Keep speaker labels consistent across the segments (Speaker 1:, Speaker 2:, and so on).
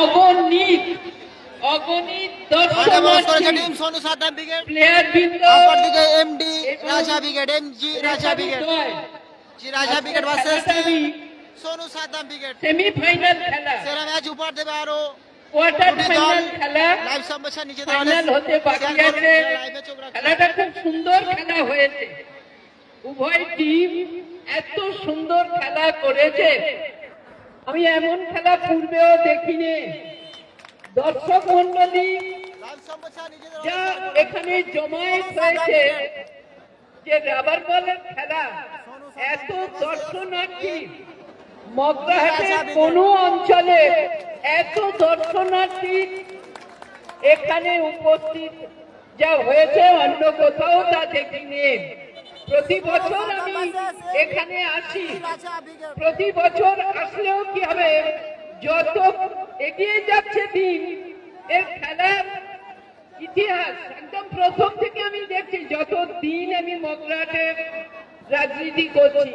Speaker 1: অগণিত অগণিত দর্শনার্থী প্লেয়ার বৃন্দ
Speaker 2: এমডি রাজা ব্রিগেড এমজি রাজা ব্রিগেড রাজা brigade versus Sonu Saddam brigade
Speaker 1: semifinal খেলা
Speaker 2: সেরা ম্যাচ উপহার দেবে আরো
Speaker 1: কোয়ার্টার ফাইনাল খেলা
Speaker 2: লাইভ সম্প্রচার নিচে
Speaker 1: ফাইনাল হতে বাকি আছে। খেলাটা খুব সুন্দর খেলা হয়েছে, উভয় টিম এত সুন্দর খেলা করেছে, আমি এমন খেলা পূর্বেও দেখিনি। দর্শক মন্ডলী যা এখানে জমায়েত হয়েছে, যে রাবার বলের খেলা, এত দর্শনার্থী মগরাহাটের কোন অঞ্চলে এত দর্শনার্থী এখানে উপস্থিত যা হয়েছে অন্য কোথাও তা দেখিনি। প্রতি বছর আমি এখানে আসি, প্রতি বছর আসলেও কি হবে, যত এগিয়ে যাচ্ছে দিন এর খেলার ইতিহাস একদম প্রথম থেকে আমি দেখছি, যত দিন আমি মগরাহাটে রাজনীতি করছি,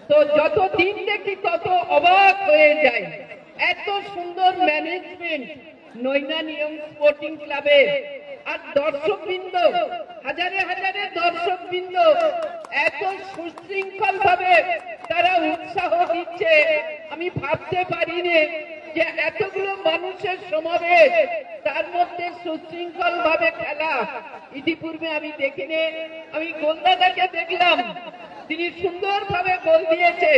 Speaker 1: তো যত দিন দেখি তত অবাক হয়ে যায়। এত সুন্দর ম্যানেজমেন্ট নৈনান ইয়ং স্পোর্টিং ক্লাবে, আর দর্শকবৃন্দ, হাজারে হাজারে দর্শকবৃন্দ এত সুশৃঙ্খল ভাবে তারা উৎসাহ দিচ্ছে, আমি ভাবতে পারিনি যে এতগুলো মানুষের সমাবেশ, তার মধ্যে সুশৃঙ্খল ভাবে খেলা ইতিপূর্বে আমি দেখিনি। আমি গোলদাতাকে দেখলাম, তিনি সুন্দরভাবে গোল দিয়েছে,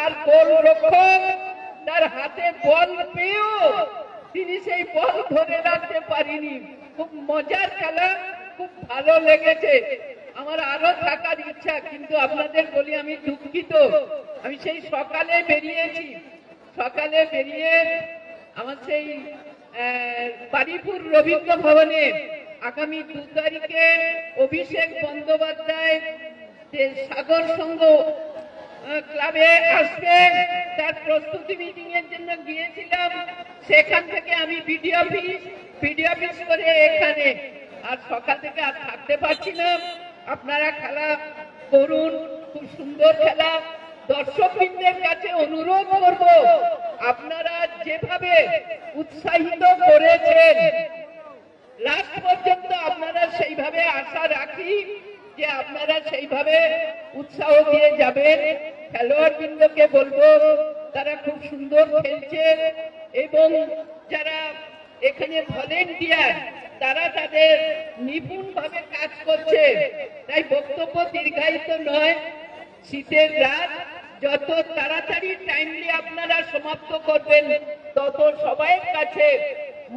Speaker 1: আর গোল রক্ষক তার হাতে বল পেয়েও তিনি সেই বল ধরে রাখতে পারিনি। খুব মজার খেলা, খুব ভালো লেগেছে। আমার আরো থাকার ইচ্ছা, কিন্তু আপনাদের বলি আমি দুঃখিত, আমি সেই সকালে বেরিয়েছি, সকালে বেরিয়ে আমার সেই বারিপুর রবীন্দ্র ভবনে আগামী 2 তারিখে অভিষেক বন্দ্যোপাধ্যায় যে সাগর সংঘ ক্লাবে আসবে, তার প্রস্তুতি মিটিং এর জন্য গিয়েছিলাম। সেখান থেকে আমি ভিডিও অফিস করে এখানে, আর সকাল থেকে আর থাকতে পারছি না। আপনারা খেলা করুন, খুব সুন্দর খেলা। দর্শকবৃন্দের কাছে অনুরোধ করব, আপনারা যেভাবে উৎসাহিত করেছেন লাস্ট পর্যন্ত, আপনারা সেইভাবে আশা রাখি যে আপনারা সেইভাবে উৎসাহ দিয়ে যাবেন। খেলোয়াড় বৃন্দকে বলবো তারা খুব সুন্দর খেলছে, এবং যারা এখানে ভলেন্টিয়ার তারা তাদের নিপুণ ভাবে কাজ করছে। তাই বক্তব্য দীর্ঘায়িত নয়, শীতের রাত যত তাড়াতাড়ি টাইমলি আপনারা সমাপ্ত করবেন তত সবাইয়ের কাছে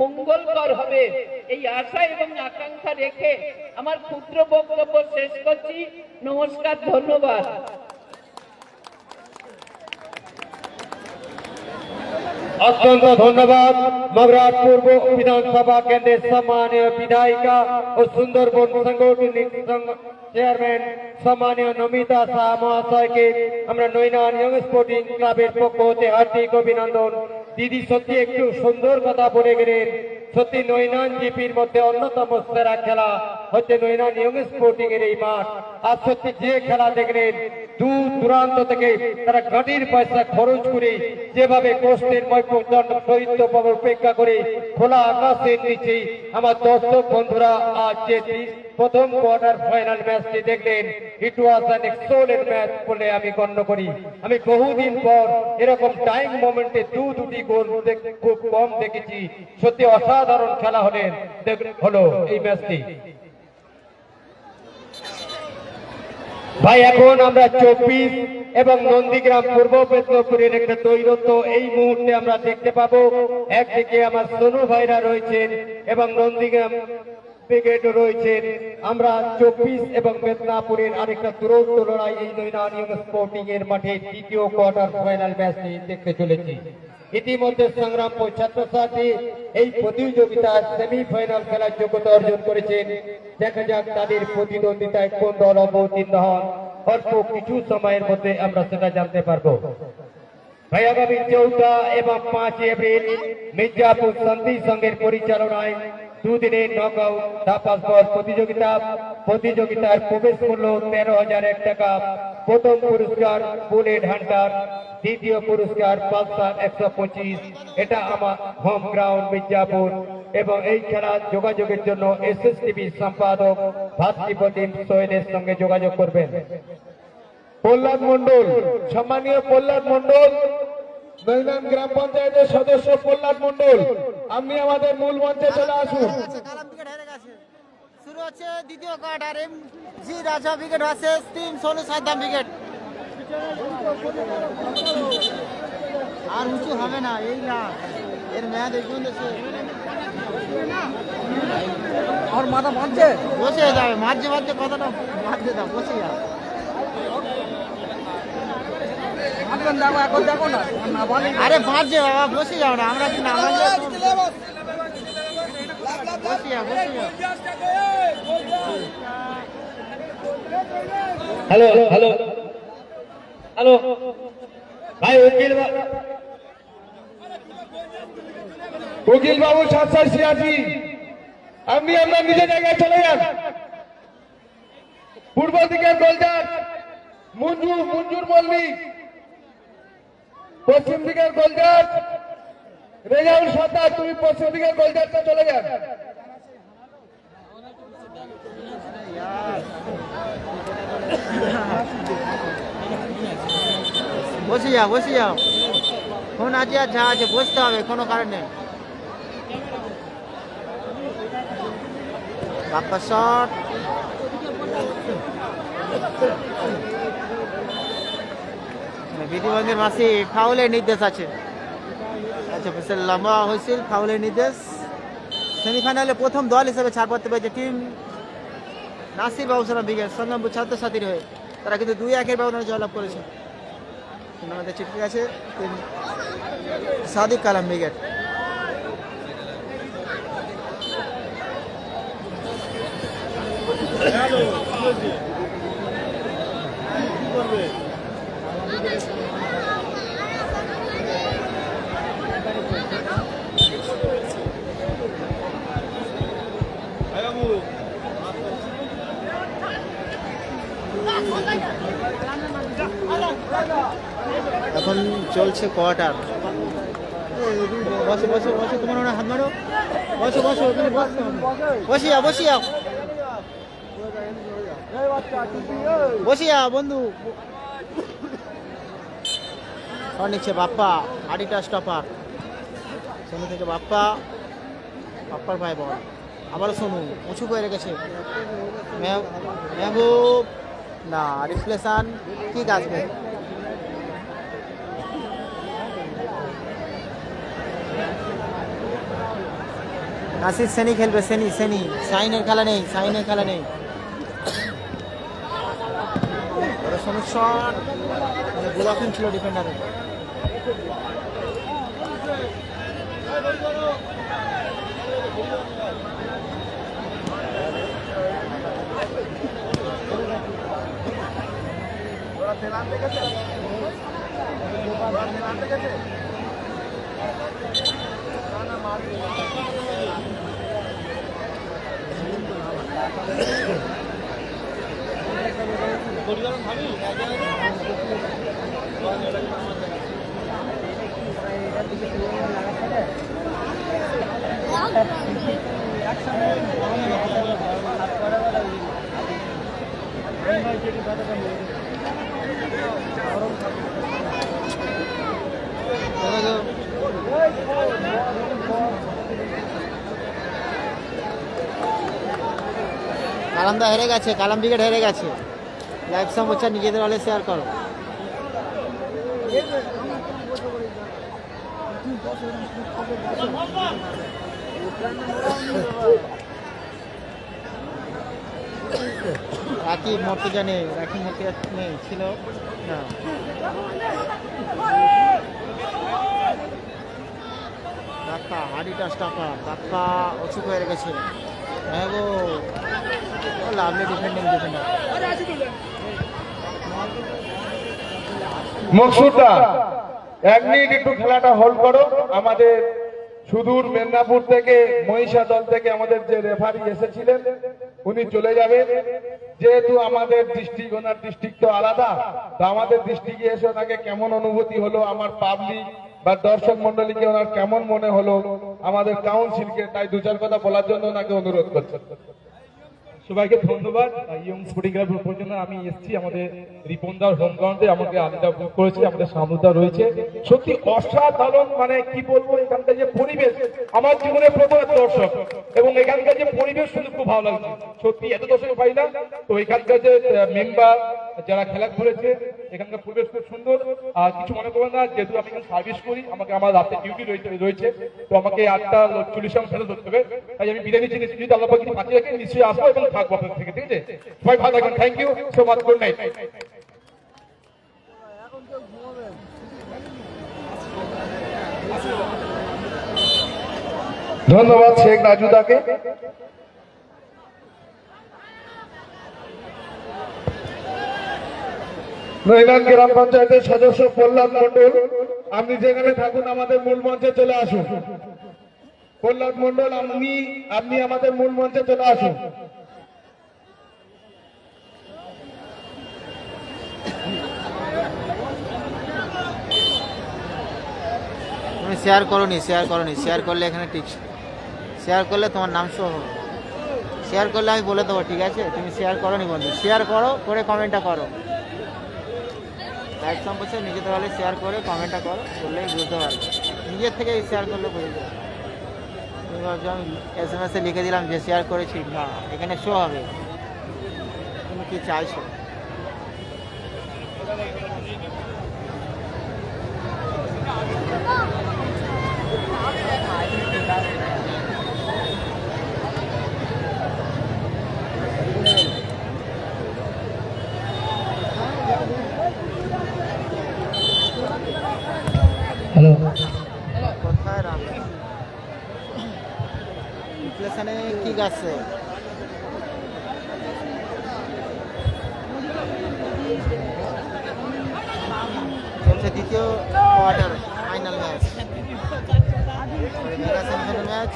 Speaker 1: মঙ্গলকর হবে, এই আশা এবং আকাঙ্ক্ষা রেখে আমার ক্ষুদ্র বক্তব্য শেষ করছি। নমস্কার, ধন্যবাদ।
Speaker 3: অত্যন্ত ধন্যবাদ মগরাহাট পূর্ব বিধানসভা কেন্দ্রের সম্মানীয় বিধায়িকা ও সুন্দরবন সাংগঠনিক চেয়ারম্যান সম্মানীয় নমিতা শাহ মহাশয়কে আমরা নৈনান ইয়ং স্পোর্টিং ক্লাবের পক্ষ হতে হার্দিক অভিনন্দন। দিদি সত্যি একটু সুন্দর কথা বলে গেলেন, সত্যি নৈনান জিপির মধ্যে অন্যতম সেরা খেলা হচ্ছে নৈনান ইয়ং স্পোর্টিং এর এই মাঠ। আর সত্যি যে খেলা দেখলেন, দূর দূরান্ত থেকে তারা গাড়ির পয়সা খরচ করে যেভাবে কষ্টের শহীদ উপেক্ষা করে খোলা আকাশের নিচে আমার দর্শক বন্ধুরা আজ যে প্রথম কোয়ার্টার ফাইনাল ম্যাচটি দেখলেন, ইট ওয়াজ অ্যান এক্সেলেন্ট ম্যাচ বলে আমি গণ্য করি। আমি বহুদিন পর এরকম টাইম মোমেন্টে দুটি গোল খুব কম দেখেছি। সত্যি অসাধারণ খেলা হলো এই ম্যাচটি। ভাই এখন আমরা 24 এবং নন্দীগ্রাম পূর্ব মেদিনীপুরের একটা দৈরত্ব এই মুহূর্তে আমরা দেখতে পাবো। একদিকে আমার সোনু ভাইরা রয়েছেন এবং নন্দীগ্রাম ব্রিগেড রয়েছেন। আমরা 24 এবং মেদিনীপুরের আরেকটা দুরন্ত লড়াই এই নৈনান ইয়ং স্পোর্টিং এর মাঠে দ্বিতীয় কোয়ার্টার ফাইনাল ম্যাচটি দেখতে চলেছি। ইতিমধ্যে সংগ্রাম ছাত্রছাত্রী এই প্রতিযোগিতার সেমিফাইনাল খেলার যোগ্যতা অর্জন করেছেন। দেখা যাক তাদের প্রতিদ্বন্দ্বিতায় কোন দল অবতীর্ণ হন। অল্প কিছু সময়ের মধ্যে আমরা সেটা জানতে পারবো। ভাই আগামী 14 এবং 5 এপ্রিল মির্জাপুর শান্তি সংঘের পরিচালনায় দুদিনের নকআউট ধাপাস বল প্রতিযোগিতার প্রবেশ মূল্য 13,000 টাকা। প্রথম পুরস্কার বুলেট হান্টার, দ্বিতীয় পুরস্কার পালসার 125। এটা আমার হোম গ্রাউন্ড মির্জাপুর। এবং এই খেলা যোগাযোগের জন্য SSTV সম্পাদক ভাতৃপ্রতিম সৈয়দের সঙ্গে যোগাযোগ করবেন। প্রহ্লাদ মন্ডল, সম্মানীয় প্রহ্লাদ মন্ডল, নৈনান গ্রাম পঞ্চায়েতের সদস্য প্রহ্লাদ মন্ডল, আপনি আমাদের মূল মঞ্চে চলে আসুন।
Speaker 2: কালাম উইকেট হেরে গেছে। শুরু হচ্ছে দ্বিতীয় কোয়ার্টার। জি Raja wicket versus team Sonu Saddam wicket. আর উঁচু হবে না, এই না এর ম্যাচ দেখুন।
Speaker 4: আমার মাথা মারছে,
Speaker 2: বসে যাবে, মাঝে মাঝে কথাটা মাঝে দাও, বসে যাও।
Speaker 4: মারবেন, দেখো এখন দেখো না, না বলে
Speaker 2: আরে মাঝে বাবা, বসে যাও না, আমরা কি না মাঝে বসে যাও, বসে যাও।
Speaker 3: হ্যালো হ্যালো হ্যালো ভাই উকিল বাবু সাতসাই সিরাজি, আপনি আপনার নিজের জায়গায় চলে যান। পূর্ব দিকের গোলদার মঞ্জুর মল্লিক, পশ্চিম দিকের গোলদার রেজাউল সর্দার, তুমি পশ্চিম দিকের গোলদারটা চলে যান।
Speaker 2: বসে যাও, বসে যাও। ফোন আছে আর যা আছে, বসতে হবে, কোনো কারণ নেই। বাপ্পা শট, বিধিবন্ধের মাসি ফাউলের নির্দেশ আছে। আচ্ছা, বেশ লম্বা হয়েছিল, ফাউলের নির্দেশ। সেমিফাইনালে প্রথম দল হিসেবে ছাড় পড়তে পেরেছে টিম নাসির বাবুসালাম ব্রিগেড সংগ্রামপুর ছাত্রছাত্রীর হয়ে। তারা কিন্তু 2-1 ব্যবধানে জয়লাভ করেছে। আমাদের চিঠি আছে টিম সাদিক কালাম ব্রিগেড। এখন চলছে কোয়ার্টার। বসে বসে বসে, তোমার ওরা হাত মারো, বসো বসো, ওখানে বসো, বসে যাও, বসে যাও, বসে যাও বন্ধু। নিচ্ছে বাপ্পা, আড়িটা স্টপার, সোনু থেকে বাপ্পার ভাই বল, আবারও সোনু উঁচু করে রেখেছে। মেহবুব না, রিপ্লেশন ঠিক আসবে। নাসির সেনি খেলবে, সেনি সাইনের খেলা নেই, সোনু শট, ব্লকিং ছিল ডিফেন্ডারের। কালামদা হেরে গেছে, কালাম ব্রিগেড হেরে গেছে। লাইভ সমাচার নিজেদের হলে শেয়ার করো। রাকিব মর্তুজা নেই, ছিল না। বাপ্পা হাড়িটা স্টাফার, বাপ্পা অচুক হয়ে রেখেছে। হ্যাঁ গো, লাভলি ডিফেন্ডার।
Speaker 3: মকসুদা, 1 মিনিট একটু খেলাটা হোল্ড করো। আমাদের
Speaker 5: সুদূর মেদিনীপুর থেকে মহিষা দল থেকে আমাদের যে রেফারি এসেছিলেন উনি চলে যাবেন। যেহেতু আমাদের ডিস্ট্রিক্ট, ওনার ডিস্ট্রিক্ট তো আলাদা, তো আমাদের ডিস্ট্রিক্টে এসে ওনাকে কেমন অনুভূতি হলো, আমার পাবলিক বা দর্শক মন্ডলীকে ওনার কেমন মনে হলো, আমাদের কাউন্সিলকে, তাই দু চার কথা বলার জন্য ওনাকে অনুরোধ করছেন।
Speaker 6: সবাইকে ধন্যবাদ। ইয়ং স্পোর্টিং ক্লাবের পর্যন্ত আমি এসেছি, আমাদের রিপনদার হোম গ্রাউন্ডে আমাকে আলিদা বুক করেছে, আমাদের সামুদা রয়েছে। সত্যি অসাধারণ, মানে কি বলবো, এখানকার যে পরিবেশ, আমার জীবনে প্রথম দর্শক, এবং এখানকার যে পরিবেশ শুনে খুব ভালো লাগছে। সত্যি এত দর্শক পাই না। তো এখানকার যে মেম্বার যারা খেলা করেছে, এখানকার পরিবেশ খুব সুন্দর। আর কিছু মনে করবেন না, যেহেতু আমি এখানে সার্ভিস করি, আমাকে আমার রাতে ডিউটি রয়েছে, তো আমাকে 8:40 ফেরত ধরতে হবে। তাই আমি বিদায় নিচ্ছি। যদি আল্লাহ পাক বাঁচিয়ে রাখেন, নিশ্চয়ই আসবো এবং থাকবো আপনাদের থেকে, ঠিক আছে? সবাই ভালো থাকবেন। Thank you so much. Good night.
Speaker 5: ধন্যবাদ শেখ রাজুদাকে। নৈনান গ্রাম পঞ্চায়েতের সদস্য প্রহ্লাদ মন্ডল, আপনি যেখানে থাকুন আমাদের মূল মঞ্চে চলে আসুন। প্রহ্লাদ মন্ডল, আপনি আমাদের মূল মঞ্চে চলে আসুন।
Speaker 2: তুমি শেয়ার করোনি, শেয়ার করলে এখানে ঠিক, শেয়ার করলে তোমার নাম শো হবে। শেয়ার করলে আমি বলে দেবো, ঠিক আছে? তুমি শেয়ার করোনি বন্ধু, শেয়ার করো, করে কমেন্টটা করো। লাইক সম্পর্কে নিজেদের হলে শেয়ার করে কমেন্টটা করো, করলেই বুঝতে পারবে। নিজের থেকে শেয়ার করলে বুঝে যাবে। তুমি ভাবছো আমি SMS-এ লিখে দিলাম যে শেয়ার করেছি, না, এখানে শো হবে তুমি কি চাইছো।
Speaker 6: হ্যালো,
Speaker 2: কোথায় রাখবে ইনফ্লেশনে কি গাছে চলছে দ্বিতীয় quarter final match, mega semifinal match.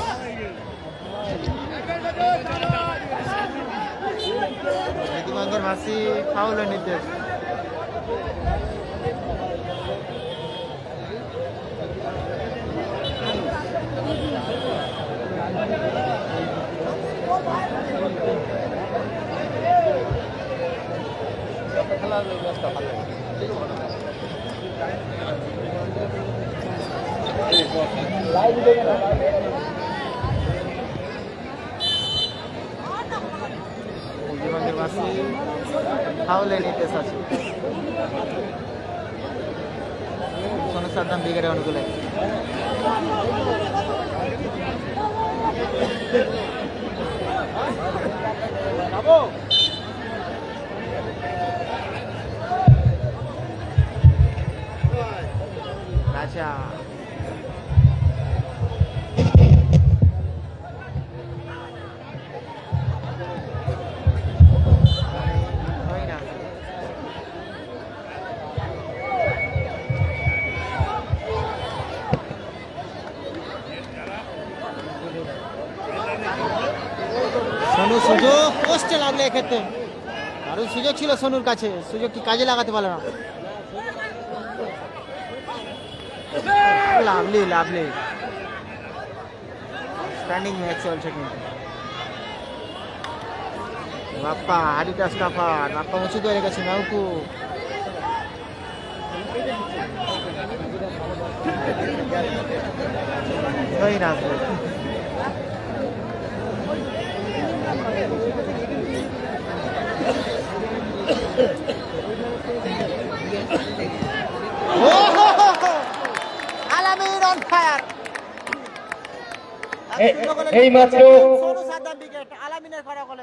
Speaker 2: নীতিভঙ্গের মাসি ফাউলের নির্দেশ। নীতিভঙ্গের মাসি ফাউলের নির্দেশ আছে। সোনু সাদ্দাম ব্রিগেডের অনুকূলে। রাজা সোনু সুযোগ পোস্টে লাগলে এক্ষেত্রে আরো সুযোগ ছিল সোনুর কাছে, সুযোগ কি কাজে লাগাতে পারলো না। লাভলি লাভলি স্ট্যান্ডিং ম্যাচ চলছে কিন্তু। বাপ্পা হাড়িটা স্টাফার, বাপ্পা উঁচু করে রেখেছে নাউকু। ওই না আলামিন অন ফায়ার।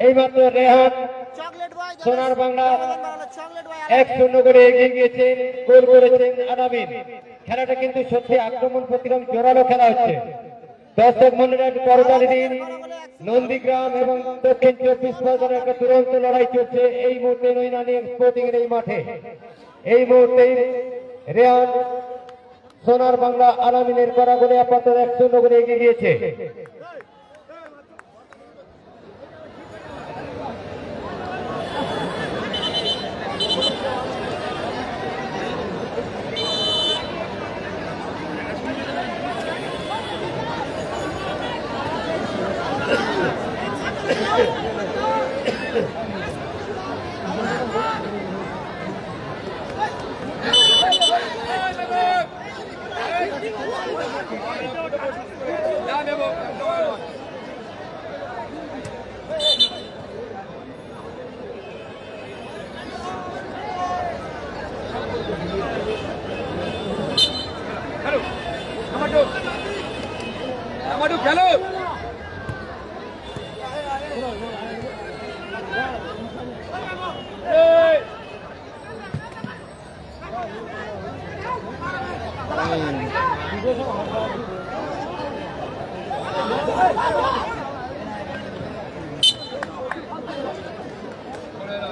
Speaker 3: এইমাত্র রেহান সোনার বাংলা 1-0 করে এগিয়ে গিয়েছেন, গোল করেছেন আলামিন। খেলাটা কিন্তু সত্যি আক্রমণ প্রতিক্রম জোরালো খেলা হচ্ছে। দর্শক মন্ডলের পরবর্তী দিন নন্দীগ্রাম এবং দক্ষিণ 24 পরগনার একটা দুরন্ত লড়াই চলছে এই মুহূর্তে নৈনানী স্পোর্টিং এর এই মাঠে। এই মুহূর্তে রেহান সোনার বাংলা আলামিনের করা গোলে আপাতত 1-0 করে এগিয়ে গিয়েছে।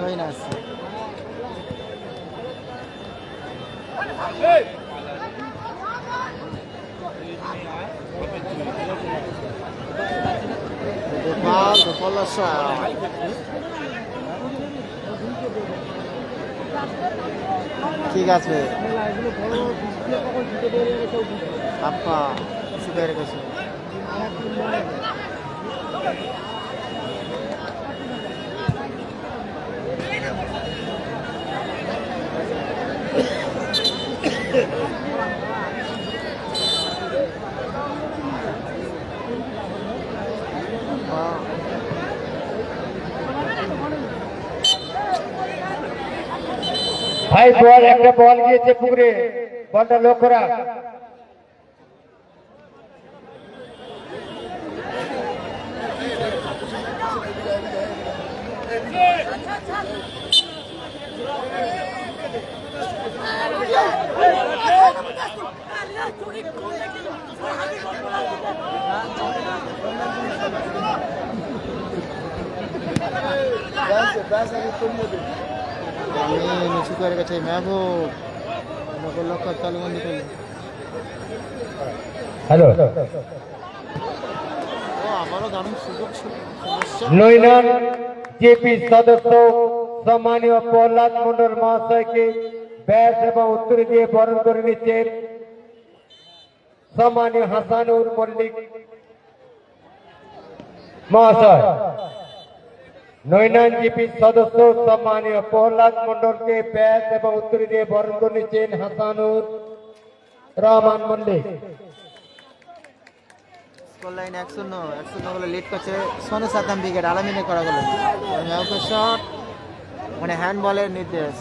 Speaker 2: Very nice. The follow shot. ঠিক আছে আপা সুপার গেছে
Speaker 3: ভাই বল একটা বল গিয়েছে পুকুরে, বলটা লক্ষ্য রাখ।
Speaker 2: আমি নিচু করে গেছে মেহবুব লক্ষ্য তালুবন্দি করল।
Speaker 3: হ্যালো,
Speaker 2: আমারও দারুণ সুযোগ ছিল।
Speaker 3: নৈনান জেপি সদস্য সম্মানীয় প্রহ্লাদ মন্ডল মহাশয়কে ব্যাস এবং উত্তর দিয়ে বরণ করে নিচ্ছেন সম্মানীয় হাসানুর মল্লিক মহাশয়। নৈনান জিপি সদস্য সম্মানীয় প্রহ্লাদ মন্ডলকে ব্যাস এবং উত্তর দিয়ে বরণ করে নিচ্ছেন হাসানুর রহমান মল্লিক।
Speaker 2: স্কোর লাইন 1-0 বলে লিড করছে সোনু সাদ্দাম ব্রিগেড। আলামিনে করা গেল মেহবুবের শট, মানে হ্যান্ডবলের নির্দেশ।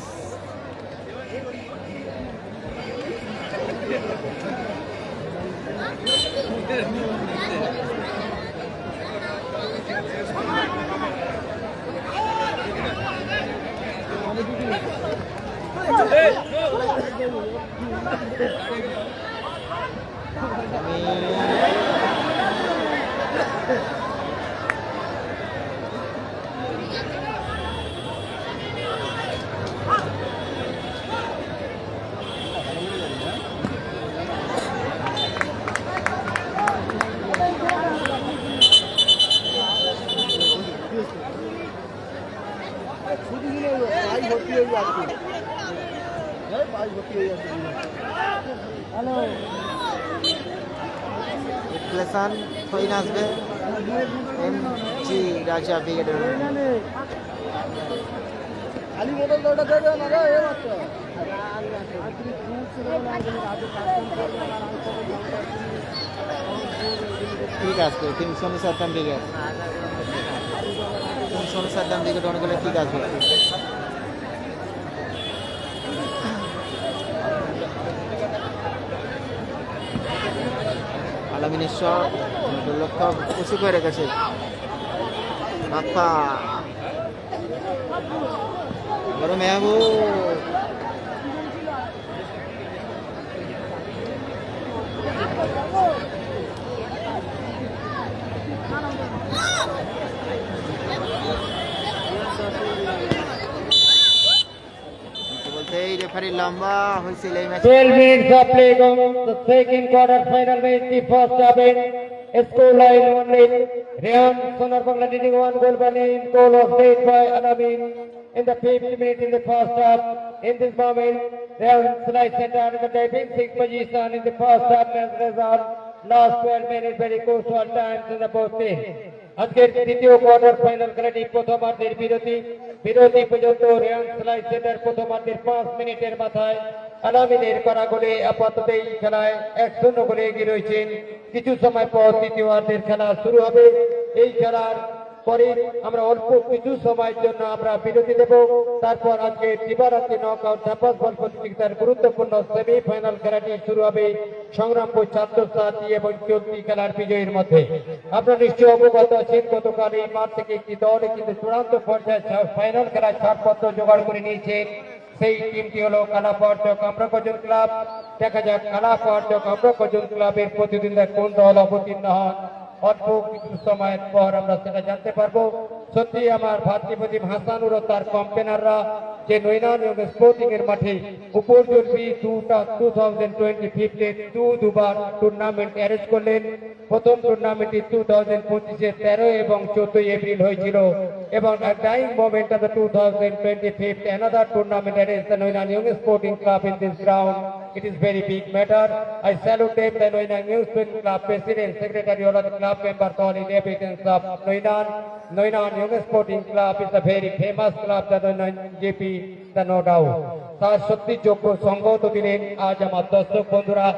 Speaker 2: প্লেসান থইন আসবে এমজি রাজা ব্রিগেডের। ঠিক আসবে তিন সোনু সাদ্দাম ব্রিগেড, সোনু সাদ্দাম ব্রিগেড অনেকগুলো ঠিক আসবে। আলামিনের শট লক্ষ্য উঁচু করে রেখেছে বাপ্পা বড় মেহবুব। বলতে এই রেফারি বাড়ি লম্বা হয়েছিল এই match
Speaker 3: 12 minutes of play on the second quarter final match. The first half in score line 1-0. Rehan Sonar Bangla leading 1 goal by name. Goal was made by Alamin in the 5th minute in the first half. In this moment, Rehan slides center in the diving 6th position in the first half as result. Last 12 minutes very crucial times in the both teams. আজকের দ্বিতীয় quarter final খেলাটি প্রথমার্ধের বিরতি পর্যন্ত Rayan slide centre প্রথমার্ধের 5 মিনিটের মাথায় আলামিনের করা গোলে আপাতত এই খেলায় 1-0 গোলে এগিয়ে রয়েছেন। কিছু সময় পর তৃতীয়ার্ধের খেলা শুরু হবে। এই খেলার পরে আমরা অল্প কিছু সময়ের জন্য আমরা বিরতি দেব। তারপর আজকে দিবারাত্রি নকআউট ধাপাস বল প্রতিযোগিতার গুরুত্বপূর্ণ সেমিফাইনাল খেলাটি শুরু হবে সংগ্রামপুর ছাত্রছাত্রী এবং চলতি খেলার বিজয়ীর মধ্যে। আপনারা নিশ্চয়ই অবগত আছেন গতকাল এই মাঠ থেকে একটি দল কিন্তু চূড়ান্ত পর্যায়ে ফাইনাল খেলার ছাড়পত্র জোগাড় করে নিয়েছেন। সেই টিমটি হলো কালাপাড় কামরাকজন ক্লাব। দেখা যাক কালাপাড় কামরাকজন ক্লাবের প্রতিদ্বন্দ্বিতা কোন দল অবতীর্ণ হন। অল্প কিছু সময়ের পর আমরা সেটা জানতে পারবো। সত্যি আমার ভাতৃপ্রতিম হাসানুর ও তার কম্পেনাররা যে নৈনান স্পোর্টিং এর মাঠে উপযোগী 2025 দুবার টুর্নামেন্ট অ্যারেঞ্জ করলেন। প্রথম টুর্নামেন্টটি 2025 13 এবং 14 এপ্রিল হয়েছিল এবং dying moment of the 2025 another tournament arranged the Noinan Young Sporting Club in this ground. It is very big matter. I salute them, the Noinan Young Sporting Club President, Secretary, all of the club members, all in evidence of Noinan. Noinan Young Sporting Club is a very famous club, the Noinan JP, the no doubt. তার সত্যি যোগ্য সঙ্গত দিলেন আজ আমার দর্শক বন্ধুরা।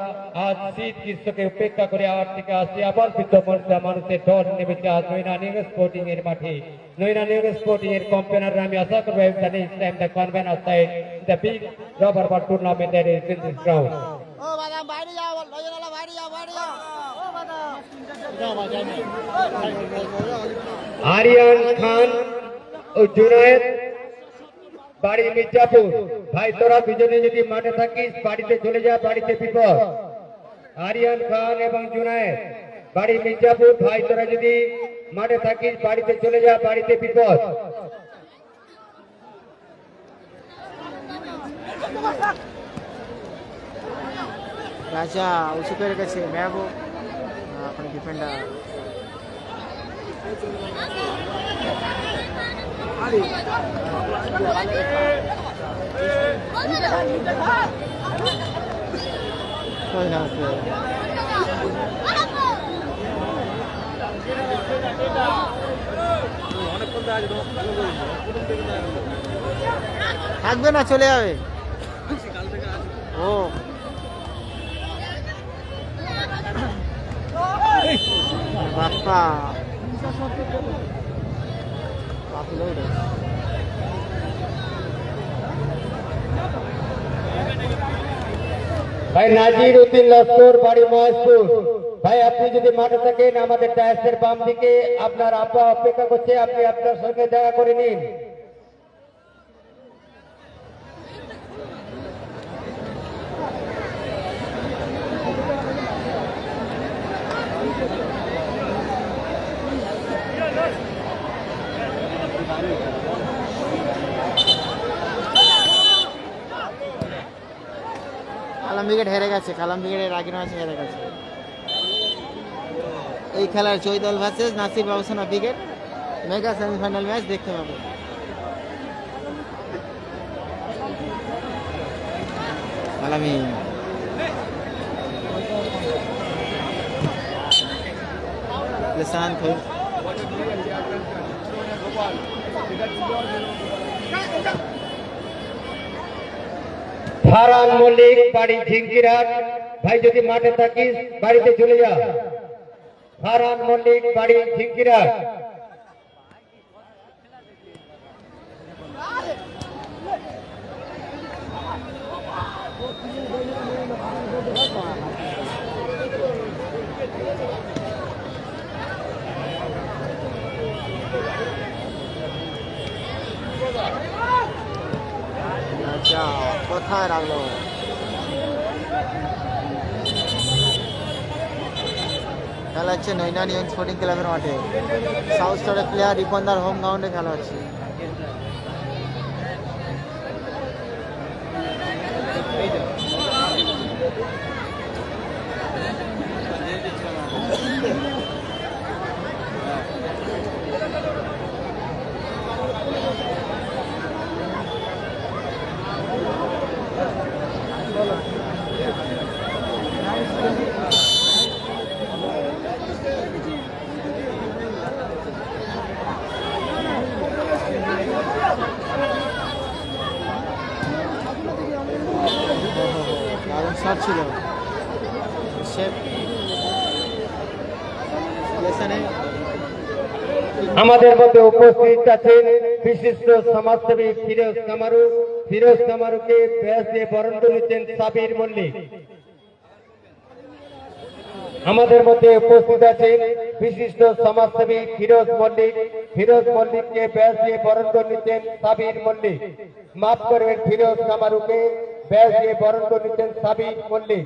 Speaker 3: আজ শীত গ্রীষ্মকে উপেক্ষা করে 8 থেকে 80 আবার বিদ্যমান মানুষের দল নেমেছে আজ নৈনান ইয়ং স্পোর্টিং এর মাঠে। নৈনান ইয়ং স্পোর্টিং এর কম্পেনাররা আমি আশা করবো the convener side the big rubber ball tournament that is in this ground.
Speaker 2: ও বাদাম বাইরে যাও, লজনালা বাইরে যাও, বাইরে যাও। ও বাদাম
Speaker 3: আরিয়ান খান ও জুনায়েদ বাড়ি মির্জাপুর। ভাই তোরা দুজনে যদি মাঠে থাকিস বাড়িতে চলে যা, বাড়িতে বিপদ। আরিয়ান খান এবং জুনায়েদ বাড়ি মির্জাপুর। ভাই তোরা যদি মাঠে থাকিস বাড়িতে চলে যা, বাড়িতে বিপদ।
Speaker 2: রাজা উঁচু করে গেছে মেহবুব আপনি ডিফেন্ডার থাকবে না, চলে যাবে। ও বাপ্পা
Speaker 3: ভাই নাজির উদ্দিন লস্কর বাড়ি মহেশপুর। ভাই আপনি যদি মাঠে থাকেন আমাদের টায়ার্সের বাম দিকে আপনার আপা অপেক্ষা করছে, আপনি আপনার সঙ্গে দেখা করে নিন।
Speaker 2: কালাম উইকেট হেরে গেছে, কালাম উইকেটের আগের ম্যাচে হেরে গেছে। এই খেলার চৈদল ভার্সেস নাসির বাবুসোনা উইকেট মেগা সেমিফাইনাল ম্যাচ দেখতে পাবো। আলামিন লিসান খুব
Speaker 3: ফারহান মল্লিক বাড়ি ঝিঙ্কিরাট। ভাই যদি মাঠে থাকিস বাড়িতে চলে যা। ফারহান মল্লিক বাড়ি ঝিঙ্কিরাট।
Speaker 2: কোথায় রাখলো? খেলা হচ্ছে নৈনান ইয়ং স্পোর্টিং ক্লাবের মাঠে। সাউথ স্টারের প্লেয়ার রিপন্দার হোম গ্রাউন্ডে খেলা হচ্ছে। দারুণ শট ছিল শেপ লেসনে
Speaker 3: আমাদের মধ্যে উপস্থিত আছেন বিশিষ্ট সমাজসেবী ফিরোজ কামারুকে ব্যাস দিয়ে বরণ করেছেন সাবির মল্লিক। আমাদের মধ্যে উপস্থিত আছেন বিশিষ্ট সমাজসেবী ফিরোজ মল্লিককে ব্যাস দিয়ে বরণ করে নিচ্ছেন সাবির মল্লিক। মাফ করবেন, ফিরোজ কামারুকে ব্যাস দিয়ে বরণ করে নিচ্ছেন সাবির মল্লিক।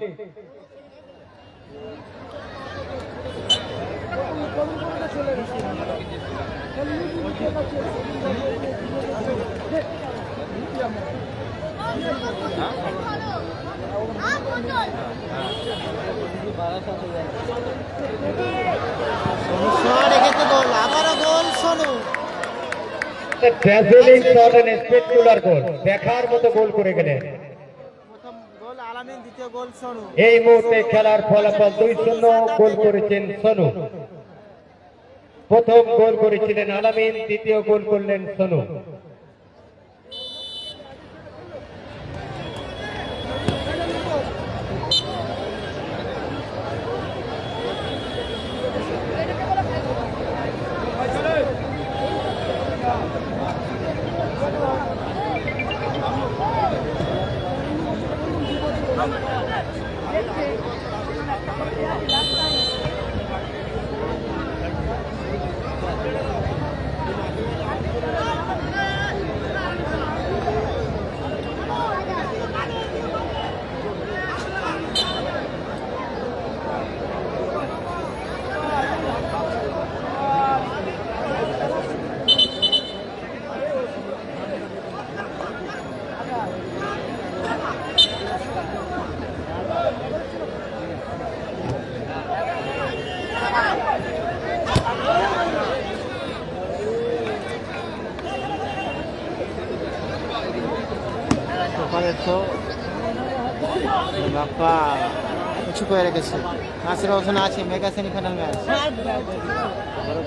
Speaker 2: শট এক্ষেত্রে গোল, আবারও goal Sonu.
Speaker 3: Travelling shot and spectacular goal, দেখার মতো গোল করে গেলেন।
Speaker 2: প্রথম গোল আলামিন, দ্বিতীয় গোল সোনু।
Speaker 3: এই মুহূর্তে খেলার ফলাফল 2-0। গোল করেছেন সোনু। প্রথম গোল করেছিলেন আলামিন, দ্বিতীয় গোল করলেন সোনু।
Speaker 2: বাপ্পা কিছু করে রেখেছে। নাসির হোসেন আছে mega semifinal match.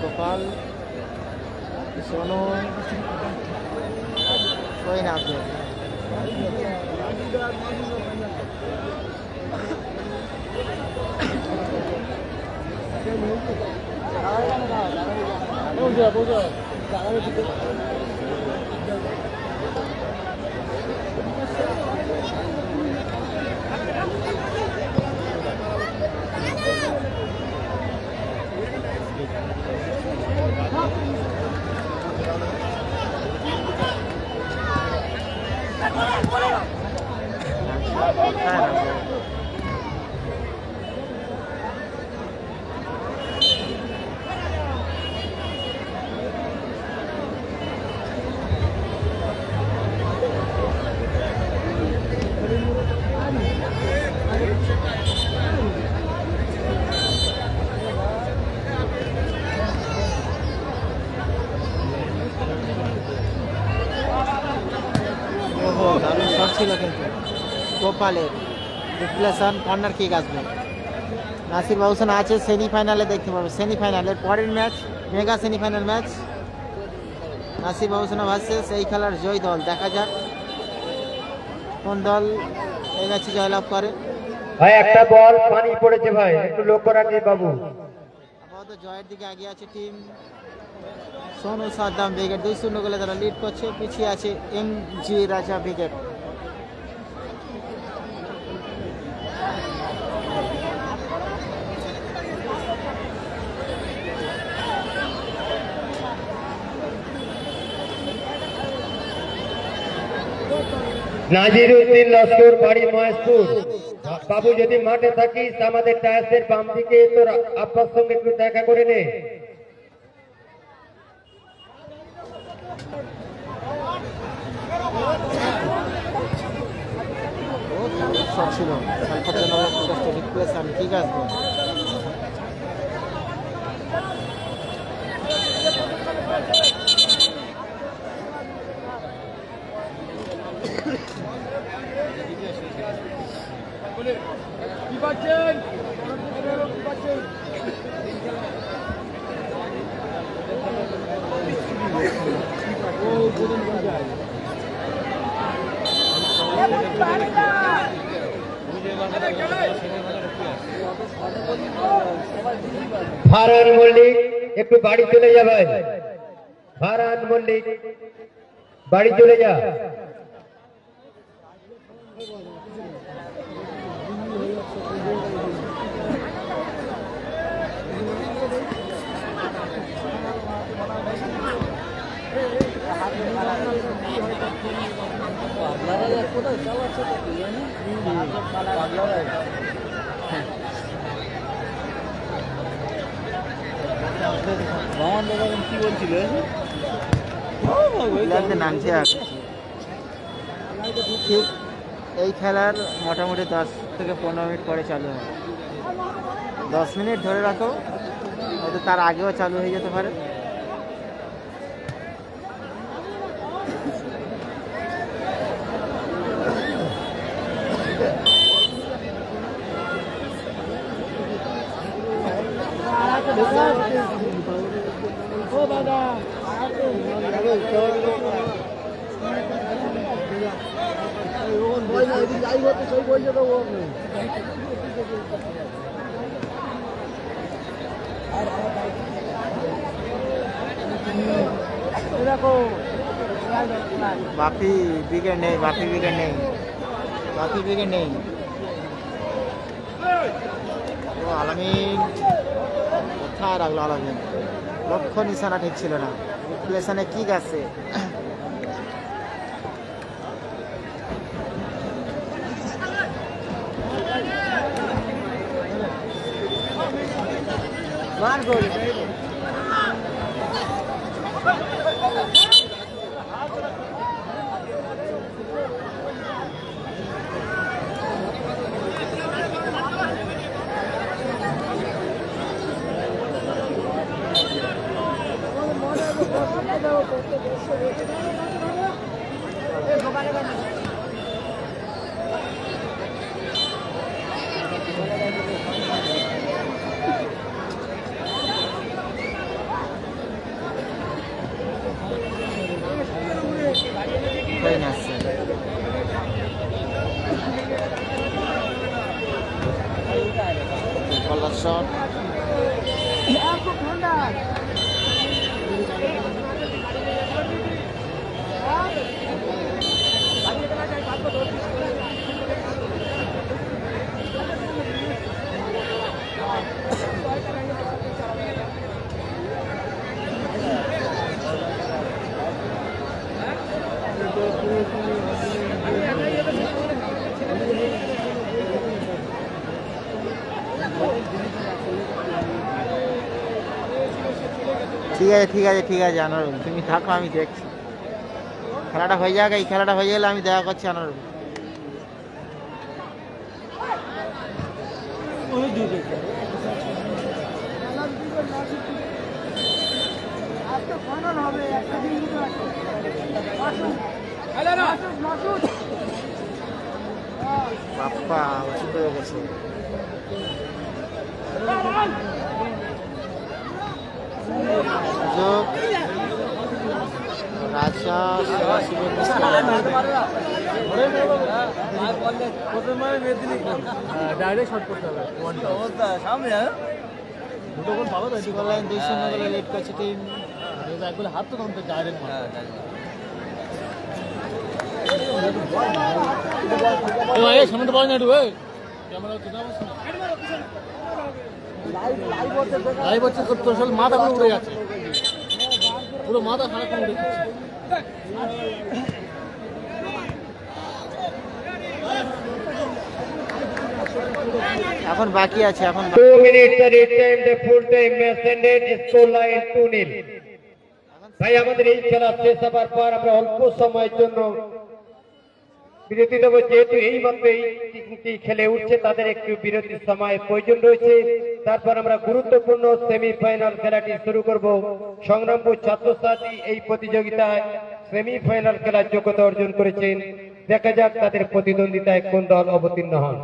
Speaker 2: Gopal Sonu कोई ना आपके ছিল কিন্তু গোপালের রিপ্লেশন কর্নার কিক আসবে। নাসির বাবুসন আছে সেমিফাইনালে, দেখতে পাবে সেমিফাইনালের পরের match mega semifinal match Nasir বাবুসনা ভার্সেস এই খেলার জয় দল। দেখা যাক কোন দল এই ম্যাচে জয়লাভ করে।
Speaker 3: ভাই একটা বল পানি পড়েছে ভাই, একটু লক্ষ্য রাখি বাবু।
Speaker 2: আপাতত জয়ের দিকে এগিয়ে আছে টিম সোনু সাদ্দাম ব্রিগেড, 2-0 গোলে তারা লিড করছে। পিছিয়ে আছে এমজি রাজা ব্রিগেড।
Speaker 3: নাজিরউদ্দিন লস্কর, বাড়ি মহেশপুর। বাবু যদি মাঠে থাকিস আমাদের টায়াসের বাম দিকে তোর আব্বার সঙ্গে একটু দেখা করে নে।
Speaker 2: ও শট ছিল খেলপথে রিপ্লেস আর ঠিক আসবে।
Speaker 3: ফারহান মল্লিক একটু বাড়ি চলে যাবে। ফারহান মল্লিক বাড়ি চলে যা।
Speaker 4: কি বলছিল?
Speaker 2: নামছে আর ঠিক এই খেলার মোটামুটি 10 থেকে 15 মিনিট পরে চালু হয়। 10 মিনিট ধরে রাখো, হয়তো তার আগেও চালু হয়ে যেতে পারে। বাপি উইকেট নেই, বাপি উইকেট নেই, বাপি উইকেট নেই। ও আলামিন কোথায় রাখলো? আলামিন লক্ষ্য নিশানা ঠিক ছিল না। প্লেসানে কি গেছে? মার গোল। Shot. ঠিক আছে ঠিক আছে ঠিক আছে আনারুল, তুমি থাকো, আমি দেখছি। খেলাটা হয়ে যাক, এই খেলাটা হয়ে গেলে আমি দেখা করছি আনারুল। বাপ্পা উচিত হয়ে গেছে। রাজা ডাইরেক্ট শট করতে হবে। সামনে দুটো গোল পাবো তো, 2-0 গোলে লিড করছে টিম। একগুলো হাত তো কমতে ডাইরেক্ট সামনে তো পারে না। একটু ক্যামেরা লাইভ হচ্ছে, তোর সাথে মাথা করে উড়ে যাচ্ছে, পুরো মাথা খারাপ করে উড়ে যাচ্ছে। এখন বাকি আছে, এখন
Speaker 3: 2 minutes at each time, the full time match ended, score line 2-0। ভাই আমাদের এই খেলা শেষ হবার পর আমরা অল্প সময়ের জন্য বিরতি দেবো, যেহেতু এই মাত্র এই টিমটি খেলে উঠছে, তাদের একটু বিরতির সময় প্রয়োজন রয়েছে। তারপর আমরা গুরুত্বপূর্ণ সেমিফাইনাল খেলাটি শুরু করব। সংগ্রামপুর ছাত্রছাত্রী এই প্রতিযোগিতায় সেমিফাইনাল খেলার যোগ্যতা অর্জন করেছেন। দেখা যাক তাদের প্রতিদ্বন্দ্বিতায় কোন দল অবতীর্ণ হন।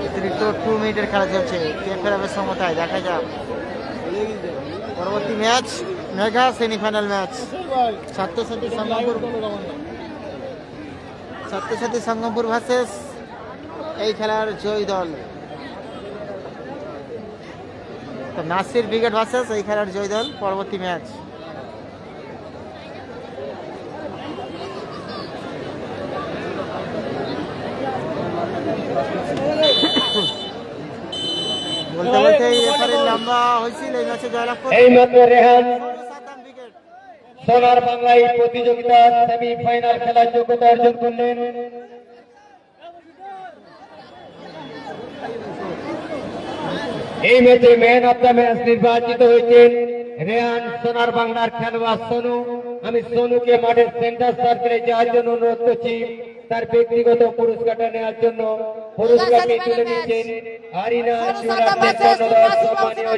Speaker 2: অতিরিক্ত 2 মিনিটের খেলা চলছে, কে ফেরাবে সমতায়, দেখা যাক। পরবর্তী ম্যাচ মেগা সেমিফাইনাল ম্যাচ, ছাত্রছাত্রী সঙ্গমপুর ভার্সেস এই খেলার জয়ী দল তো নাসির ব্রিগেড ভার্সেস এই খেলার জয়ী দল। পরবর্তী ম্যাচ বলতে বলতে রেফারির লম্বা হয়েছিল, এই ম্যাচে জয়লাভ করে
Speaker 3: এই মাত্র রেহান
Speaker 2: সাদ্দাম ব্রিগেড।
Speaker 3: সোনার বাংলা এই প্রতিযোগিতার সেমিফাইনাল খেলার যোগ্যতা অর্জন করলেন। এই ম্যাচে ম্যান অব দ্য ম্যাচ নির্বাচিত হয়েছেন রেহান, সোনার বাংলার খেলোয়াড় সোনু। আমি সোনুকে মাঠের সেন্টার সার্কেলে যাওয়ার জন্য অনুরোধ করছি, তার ব্যক্তিগত পুরস্কারটা নেওয়ার জন্য। পুরস্কারটি তুলে নিচ্ছেন আরিনা সম্মানীয়